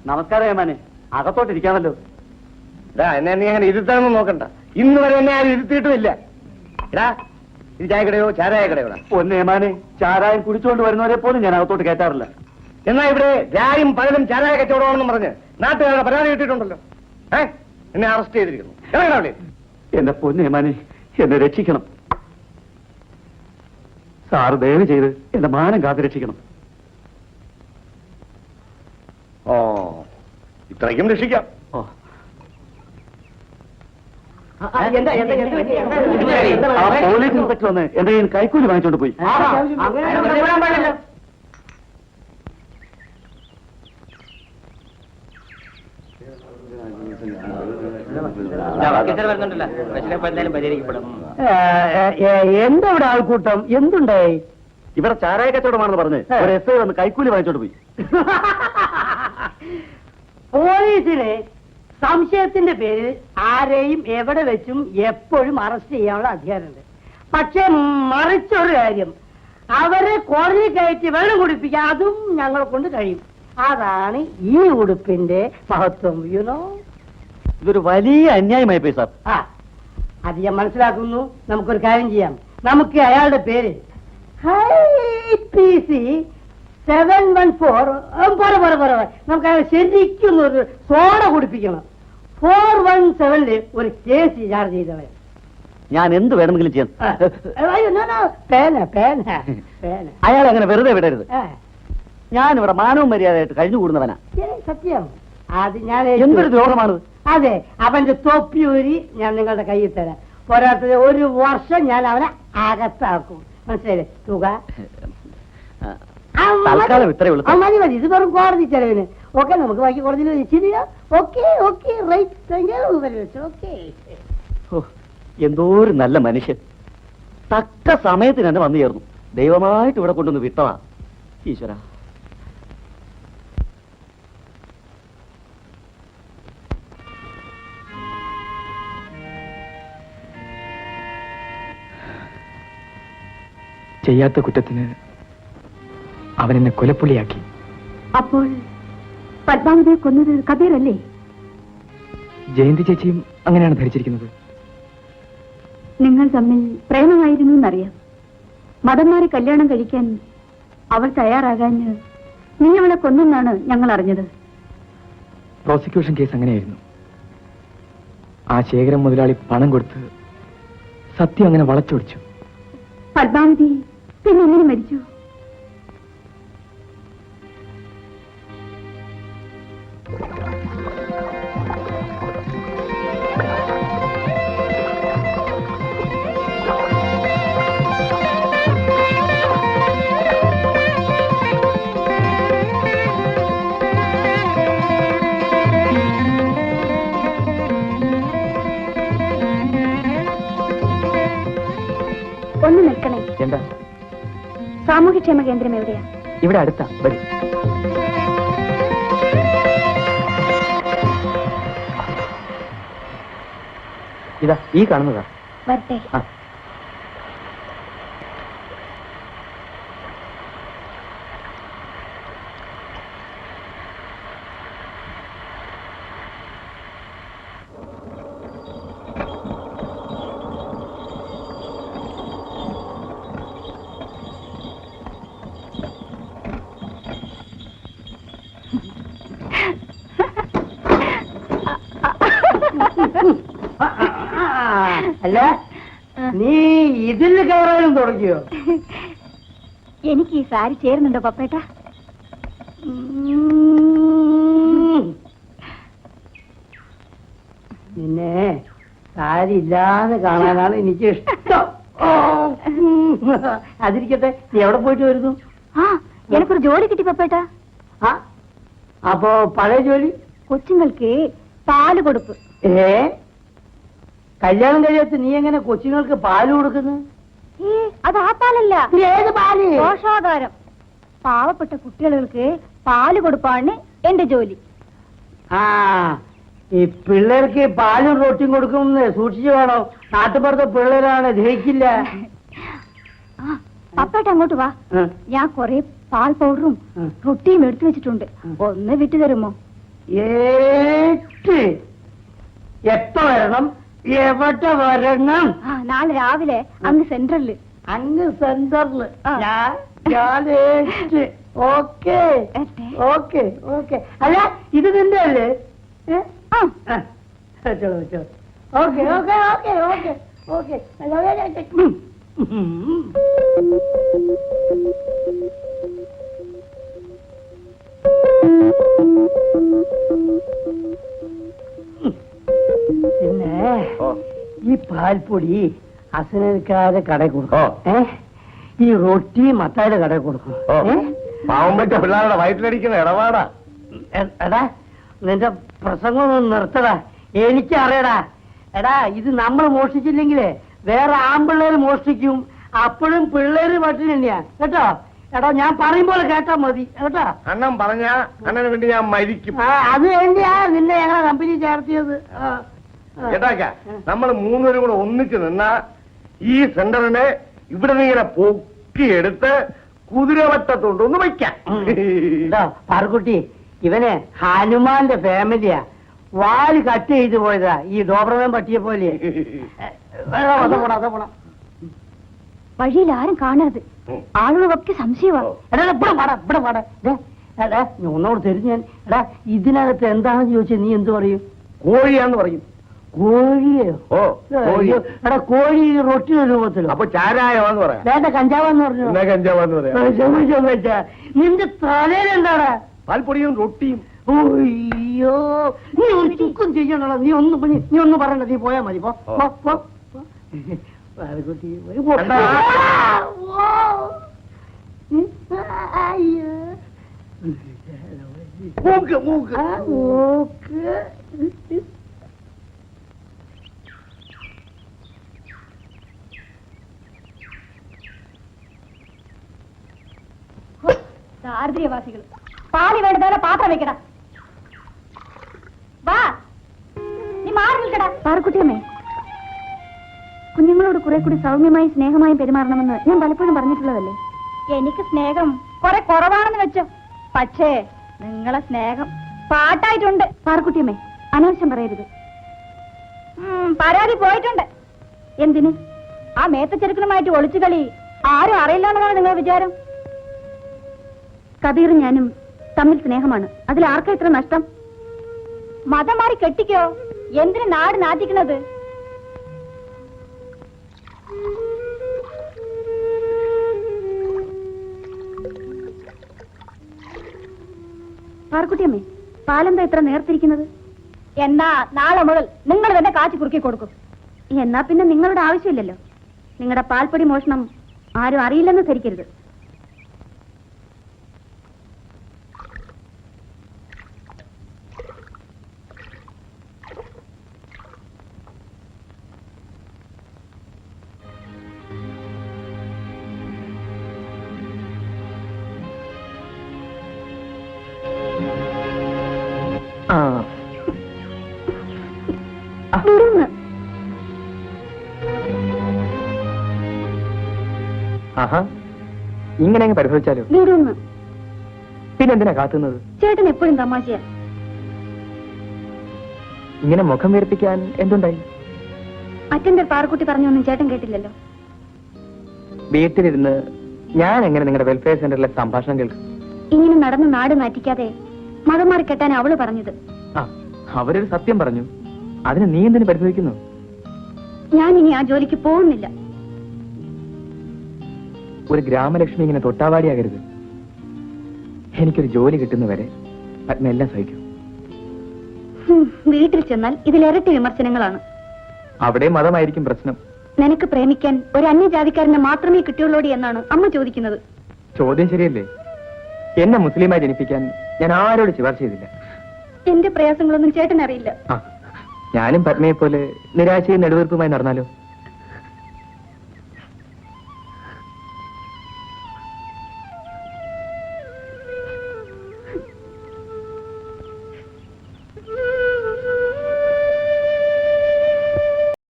നമസ്കാരം ഏമാനെ, അകത്തോട്ടിരിക്കാമല്ലോ. എന്നെ നീ അങ്ങനെ ഇരുത്താനൊന്നും നോക്കണ്ട. ഇന്ന് വരെ എന്നെ ആരും ഇരുത്തിയിട്ടുമില്ല. എടാ, ഇത് ചായക്കടയോ ചാരായക്കടയോ? ഒന്നേമാനെ, ചാരായം കുടിച്ചുകൊണ്ട് വരുന്നവരെ പോലും ഞാൻ അകത്തോട്ട് കയറ്റാറില്ല. എന്നാ ഇവിടെ രായും പകലും ചാരായ കച്ചവടമാണെന്ന് പറഞ്ഞ് നാട്ടുകാരുടെ പരാതി കിട്ടിയിട്ടുണ്ടല്ലോ. എന്നെ അറസ്റ്റ് ചെയ്തിരിക്കുന്നു. എന്റെ പൊന്നേമാനെ, എന്നെ രക്ഷിക്കണം. സാറ് ദയവ് ചെയ്ത് എന്റെ മാനം കാത്തു രക്ഷിക്കണം. ഓ, ഇത്രയ്ക്കും രക്ഷിക്കാം. പോലീസ് ഇൻസ്പെക്ടർ വന്ന് എന്റെ കയ്യിൽ കൈക്കൂലി വാങ്ങിച്ചോണ്ട് പോയി. എന്താ ഇവിടെ ആൾക്കൂട്ടം? എന്തുണ്ടായി? ഇവിടെ ചാരായ കച്ചവടമാണെന്ന് പറഞ്ഞ് ഒരു SI വന്ന് കൈക്കൂലി വാങ്ങിച്ചോണ്ട് പോയി. പോലീസിന് സംശയത്തിന്റെ പേരിൽ ആരെയും എവിടെ വെച്ചും എപ്പോഴും അറസ്റ്റ് ചെയ്യാനുള്ള അധികാരമുണ്ട്. പക്ഷെ മറിച്ചൊരു കാര്യം, അവരെ കോടതി കയറ്റി വെള്ളം കുടിപ്പിക്കാൻ അതും ഞങ്ങളെ കൊണ്ട് കഴിയും. അതാണ് ഈ ഉടുപ്പിന്റെ മഹത്വം. യുനോ, ഇതൊരു വലിയ അന്യായമായി പോയി സാർ. അത് ഞാൻ മനസ്സിലാക്കുന്നു. നമുക്കൊരു കാര്യം ചെയ്യാം. നമുക്ക് അയാളുടെ പേര് നമുക്ക് അയാൾ ശരിക്കും ഒരു സോഡ കുടിപ്പിക്കണം. 417 ഒരു കേസ് ചാർജ് ചെയ്തവൻ. ഞാൻ എന്ത് വേണമെങ്കിലും ചെയ്യാം. അയാൾ അങ്ങനെ വെറുതെ വിടരുത്. ഞാനിവിടെ മാനവും മര്യാദയായിട്ട് കഴിഞ്ഞുകൂടുന്നവനാ. സത്യം. അത് ഞാൻ എന്തൊരു ദ്രോഹമാണത്. അതെ, അവന്റെ തൊപ്പിയൂരി ഞാൻ നിങ്ങളുടെ കയ്യിൽ തരാം. പോരാത്തത് 1 വർഷം ഞാൻ അവനെ അകത്താക്കും. മനസ്സിലായില്ലേ? തുക മതി മതി. ഇത് വെറും കോടതി ചെലവിന്. ഓക്കെ, നമുക്ക് ബാക്കി കോടതിയിൽ വെച്ചില്ല. Okay okay, right. ഓക്കെ. എന്തോ ഒരു നല്ല മനുഷ്യൻ. തക്ക സമയത്തിന് തന്നെ വന്നു ചേർന്നു. ദൈവമായിട്ട് ഇവിടെ കൊണ്ടുവന്ന് വിട്ടതാ. ഈശ്വര. ചെയ്യാത്ത കുറ്റത്തിന് അവൻ എന്നെ കൊലപ്പുള്ളിയാക്കി. അപ്പോൾ പത്മാവതിയെ കൊന്നത് കബീറല്ലേ? ജയന്തി ചേച്ചിയും അങ്ങനെയാണ് ധരിച്ചിരിക്കുന്നത്. നിങ്ങൾ തമ്മിൽ പ്രേമമായിരുന്നു എന്നറിയാം. മതം മാറി കല്യാണം കഴിക്കാൻ അവൾ തയ്യാറാകാൻ നീ അവളെ കൊന്നെന്നാണ് ഞങ്ങൾ അറിഞ്ഞത്. പ്രോസിക്യൂഷൻ കേസ് അങ്ങനെയായിരുന്നു. ആ ശേഖരം മുതലാളി പണം കൊടുത്ത് സത്യം അങ്ങനെ വളച്ചൊടിച്ചു. പത്മാവതി പിന്നെ എങ്ങനെ മരിച്ചു? ഒന്ന് നിൽക്കണേ. എന്താ? സാമൂഹ്യക്ഷേമ കേന്ദ്രം എവിടെയാ? ഇവിടെ അടുത്താ. വരും. ഇതാ ഈ കാണുന്നതാ. വരട്ടെ. അല്ല, നീ ഇതിൽ കയറാനും തുടങ്ങിയോ? എനിക്ക് ഈ സാരി ചേരുന്നുണ്ടോ പപ്പേട്ട? നിന്നെ സാരി ഇല്ലാതെ കാണാനാണ് എനിക്ക് ഇഷ്ടം. അതിരിക്കട്ടെ, നീ എവിടെ പോയിട്ട് വരുന്നു? എനിക്കൊരു ജോലി കിട്ടി പപ്പേട്ട. അപ്പോ പഴയ ജോലി? കൊച്ചുങ്ങൾക്ക് പാല് കൊടുപ്പ്. കല്യാണം കഴിയാത്ത നീ എങ്ങനെ കൊച്ചുങ്ങൾക്ക് പാല് കൊടുക്കുന്നു? അത് ആ പാലല്ല. ഏത് പാല്? പോഷാഹാരം. പാവപ്പെട്ട കുട്ടികൾക്ക് പാല് കൊടുപ്പാണ് എന്റെ ജോലി. ഈ പിള്ളേർക്ക് പാലും റൊട്ടിയും കൊടുക്കുമെന്ന് സൂക്ഷിച്ചു വേണോ. നാട്ടുപുറത്തെ പിള്ളേരാണ്, ദഹിക്കില്ല. പപ്പേട്ട അങ്ങോട്ട് വാ. ഞാൻ കൊറേ പാൽ പൗഡറും റൊട്ടിയും എടുത്തു വെച്ചിട്ടുണ്ട്. ഒന്ന് വിട്ടു തരുമോ? എപ്പ വരണം? എവിടെ വരണം? നാളെ രാവിലെ അങ്ങ് സെൻട്രലില്. അങ്ങ് സെന്ററില്. Okay okay okay. അല്ല ഇത് നിന്റെ അല്ലേ? വെച്ചോളൂ വെച്ചോളൂ. Okay okay okay okay okay. പിന്നെ ഈ പാൽപ്പൊടി അസനക്കാരെ കടയിൽ കൊടുക്കും. ഈ റൊട്ടി മത്തായുടെ കടയിൽ കൊടുക്കും. പാവം പറ്റ പിള്ളേരുടെ വയറ്റിലടിക്കുന്ന ഇടപാടാ. എടാ നിന്റെ പ്രസംഗം ഒന്ന് നിർത്തടാ. എനിക്കറിയടാ. എടാ ഇത് നമ്മൾ മോഷ്ടിച്ചില്ലെങ്കിലേ വേറെ ആമ്പിള്ളേര് മോഷ്ടിക്കും. അപ്പോഴും പിള്ളേര് പട്ടിണി തന്നെയാ കേട്ടോ. എടാ ഞാൻ പറയും പോലെ കേട്ടാ മതി കേട്ടോ. അണ്ണൻ പറഞ്ഞ അണ്ണന് വേണ്ടി ഞാൻ മരിക്കും. അത് വേണ്ടിയാ നിന്നെ ഞങ്ങളെ കമ്പനി ചേർത്തിയത്. കേട്ടാക്ക, നമ്മൾ മൂന്നുപേരും കൂടെ ഒന്നിച്ച് നിന്നാ ഈ സെന്ററിനെ ഇവിടെ നിന്ന് ഇങ്ങനെ പൊക്കിയെടുത്ത് കുതിരവട്ടത്തോണ്ടൊന്ന് വയ്ക്കാം. പാർക്കുട്ടി, ഇവനെ ഹനുമാന്റെ ഫാമിലിയാ. വാല് കട്ട് ചെയ്ത് പോയതാ ഈ ഡോബർമാൻ പട്ടിയെ പോലെ. വഴിയിൽ ആരും കാണരുത്. ആളുകളൊക്കെ സംശയമാണ്. ഒന്നോട് തരും ഞാൻ. എടാ ഇതിനകത്ത് എന്താണെന്ന് ചോദിച്ചാൽ നീ എന്ത് പറയും? കോഴിയാന്ന് പറയും. കോഴിയോ? ഓ എടാ കോഴി റൊട്ടി രൂപത്തിലോ? അപ്പൊ ചാരായമാന്ന് പറയാം. വേണ്ട കഞ്ചാവെന്ന് പറഞ്ഞു. കഞ്ചാവാന്ന് പറയാം. നിന്റെ തലയിൽ എന്താടാ? പാൽപ്പൊടിയും റൊട്ടിയും. ഓയ്യോ നീ ഒരു ചുക്കും ചെയ്യണല്ലോ. നീ ഒന്നും പറയണ്ട. നീ പോയാ മതി. മൂക്ക് മൂക്ക് ദാരിദ്ര്യവാസികൾ. പാലി വേണ്ടതോടെ പാത്രം വെക്കടാ. വാ നീ മാറി നിൽക്കടാ. പാറക്കുട്ടിയമ്മേ, കുഞ്ഞുങ്ങളോട് കുറെ കൂടി സൗമ്യമായി സ്നേഹമായും പെരുമാറണമെന്ന് ഞാൻ പലപ്പോഴും പറഞ്ഞിട്ടുള്ളതല്ലേ. എനിക്ക് സ്നേഹം കുറെ കുറവാണെന്ന് വെച്ചോ. പക്ഷേ നിങ്ങളെ സ്നേഹം പാട്ടായിട്ടുണ്ട്. പാറക്കുട്ടിയമ്മേ, അനാവശ്യം പറയരുത്. പരാതി പോയിട്ടുണ്ട്. എന്തിന്? ആ മേത്തച്ചെറുക്കനുമായിട്ട് ഒളിച്ചു കളി ആരും അറിയില്ലെന്നാണ് നിങ്ങളുടെ വിചാരം? കബീറും ഞാനും തമ്മിൽ സ്നേഹമാണ്. അതിൽ ആർക്കാ ഇത്ര നഷ്ടം? മതം മാറി കെട്ടിക്കോ. എന്തിനു നാട് നാറ്റിക്കണത്? പാർക്കുട്ടിയമ്മേ, പാലെന്താ ഇത്ര നേർത്തിരിക്കുന്നത്? എന്നാ നാളെ മുതൽ നിങ്ങൾ തന്നെ കാച്ചി കുറുക്കി കൊടുക്കും. എന്നാ പിന്നെ നിങ്ങളുടെ ആവശ്യമില്ലല്ലോ. നിങ്ങളുടെ പാൽപ്പൊടി മോഷണം ആരും അറിയില്ലെന്ന് ധരിക്കരുത്. ഇങ്ങനെ അങ്ങ് പരിശോധിച്ചാലോ? പിന്നെന്തിനാ കാത്തുന്നത്? ചേട്ടൻ എപ്പോഴും തമാശയാ. ഇങ്ങനെ മുഖം വീർപ്പിക്കാൻ എന്തുണ്ടായി? അറ്റൻഡർ പാറക്കുട്ടി പറഞ്ഞൊന്നും ചേട്ടൻ കേട്ടില്ലല്ലോ. വീട്ടിലിരുന്ന് ഞാൻ എങ്ങനെ നിങ്ങളുടെ വെൽഫെയർ സെന്ററിലെ സംഭാഷണം കേൾക്കും? ഇങ്ങനെ നടന്ന് നാട് നാറ്റിക്കാതെ മതം മാറി കെട്ടാൻ അവള് പറഞ്ഞത്. അവരൊരു സത്യം പറഞ്ഞു. അതിന് നീ എന്തിനു പരിശോധിക്കുന്നു? ഞാൻ ഇനി ആ ജോലിക്ക് പോകുന്നില്ല. ഒരു ഗ്രാമലക്ഷ്മി ഇങ്ങനെ തൊട്ടാവാടിയാകരുത്. എനിക്കൊരു ജോലി കിട്ടുന്നവരെ എല്ലാം സഹിക്കും. വീട്ടിൽ ചെന്നാൽ ഇതിലിരട്ടി വിമർശനങ്ങളാണ്. അവിടെ മതമായിരിക്കും പ്രശ്നം. നിനക്ക് പ്രേമിക്കാൻ ഒരു അന്യജാതിക്കാരനെ മാത്രമേ കിട്ടുള്ളൂടി എന്നാണ് അമ്മ ചോദിക്കുന്നത്. ചോദ്യം ശരിയല്ലേ? എന്നെ മുസ്ലിമായി ജനിപ്പിക്കാൻ ഞാൻ ആരോട് ശുപാർശ ചെയ്തില്ല. എന്റെ പ്രയാസങ്ങളൊന്നും ചേട്ടൻ അറിയില്ല. ഞാനും പത്മയെ പോലെ നിരാശയും നെടുവീർപ്പുമായി നടന്നാലോ?